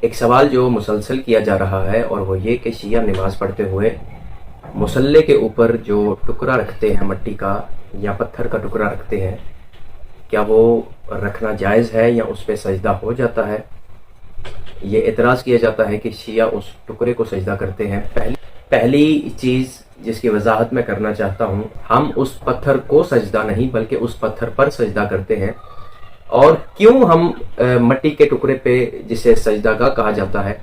ایک سوال جو مسلسل کیا جا رہا ہے اور وہ یہ کہ شیعہ نماز پڑھتے ہوئے مصلی کے اوپر جو ٹکڑا رکھتے ہیں مٹی کا یا پتھر کا ٹکڑا رکھتے ہیں، کیا وہ رکھنا جائز ہے یا اس پہ سجدہ ہو جاتا ہے؟ یہ اعتراض کیا جاتا ہے کہ شیعہ اس ٹکڑے کو سجدہ کرتے ہیں۔ پہلی چیز جس کی وضاحت میں کرنا چاہتا ہوں، ہم اس پتھر کو سجدہ نہیں بلکہ اس پتھر پر سجدہ کرتے ہیں۔ اور کیوں ہم مٹی کے ٹکڑے پہ، جسے سجدہ گاہ کہا جاتا ہے،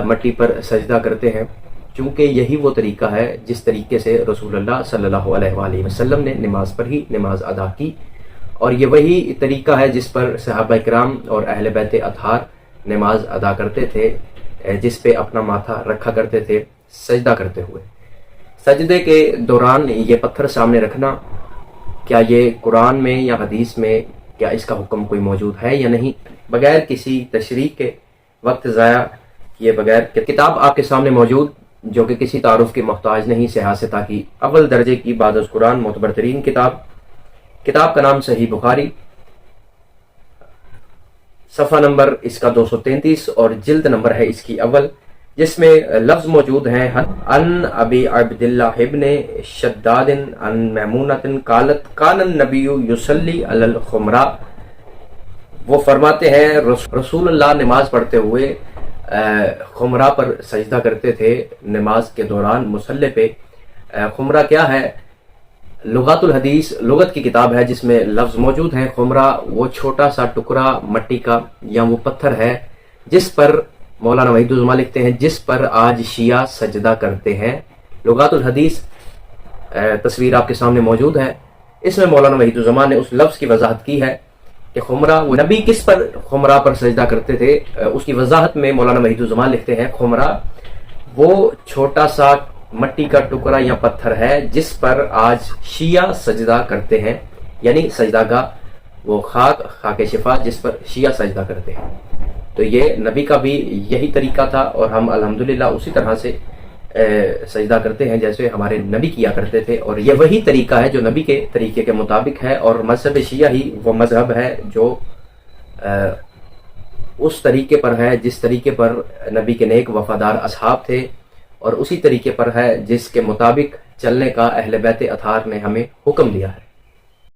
مٹی پر سجدہ کرتے ہیں؟ چونکہ یہی وہ طریقہ ہے جس طریقے سے رسول اللہ صلی اللہ علیہ وآلہ وسلم نے نماز پر ہی نماز ادا کی، اور یہ وہی طریقہ ہے جس پر صحابہ کرام اور اہل بیت اطہار نماز ادا کرتے تھے، جس پہ اپنا ماتھا رکھا کرتے تھے سجدہ کرتے ہوئے۔ سجدے کے دوران یہ پتھر سامنے رکھنا، کیا یہ قرآن میں یا حدیث میں کیا اس کا حکم کوئی موجود ہے یا نہیں؟ بغیر کسی تشریح کے، وقت ضائع کیے بغیر، کتاب آپ کے سامنے موجود جو کہ کسی تعارف کی محتاج نہیں، سیاستہ کی اول درجے کی بعد از قرآن معتبر ترین کتاب کا نام صحیح بخاری، صفحہ نمبر اس کا 233 اور جلد نمبر ہے اس کی اول، جس میں لفظ موجود ہیں ان ابی عبداللہ ابن شداد ان میمونۃ قالت کان النبی یصلی علی الخمرہ۔ وہ فرماتے ہیں رسول اللہ نماز پڑھتے ہوئے خمرہ پر سجدہ کرتے تھے نماز کے دوران مصلی پہ۔ خمرہ کیا ہے؟ لغات الحدیث لغت کی کتاب ہے جس میں لفظ موجود ہیں۔ خمرہ وہ چھوٹا سا ٹکڑا مٹی کا یا وہ پتھر ہے جس پر مولانا وحید الزماں لکھتے ہیں جس پر آج شیعہ سجدہ کرتے ہیں۔ لغات الحدیث تصویر آپ کے سامنے موجود ہے، اس میں مولانا وحید الزماں نے اس لفظ کی وضاحت کی ہے کہ خمرہ، وہ نبی کس پر خمرہ پر سجدہ کرتے تھے، اس کی وضاحت میں مولانا وحید الزماں لکھتے ہیں خمرہ وہ چھوٹا سا مٹی کا ٹکڑا یا پتھر ہے جس پر آج شیعہ سجدہ کرتے ہیں، یعنی سجدہ گاہ وہ خاک شفا جس پر شیعہ سجدہ کرتے ہیں۔ تو یہ نبی کا بھی یہی طریقہ تھا اور ہم الحمدللہ اسی طرح سے سجدہ کرتے ہیں جیسے ہمارے نبی کیا کرتے تھے، اور یہ وہی طریقہ ہے جو نبی کے طریقے کے مطابق ہے، اور مذہب شیعہ ہی وہ مذہب ہے جو اس طریقے پر ہے جس طریقے پر نبی کے نیک وفادار اصحاب تھے، اور اسی طریقے پر ہے جس کے مطابق چلنے کا اہل بیت اطہار نے ہمیں حکم دیا ہے۔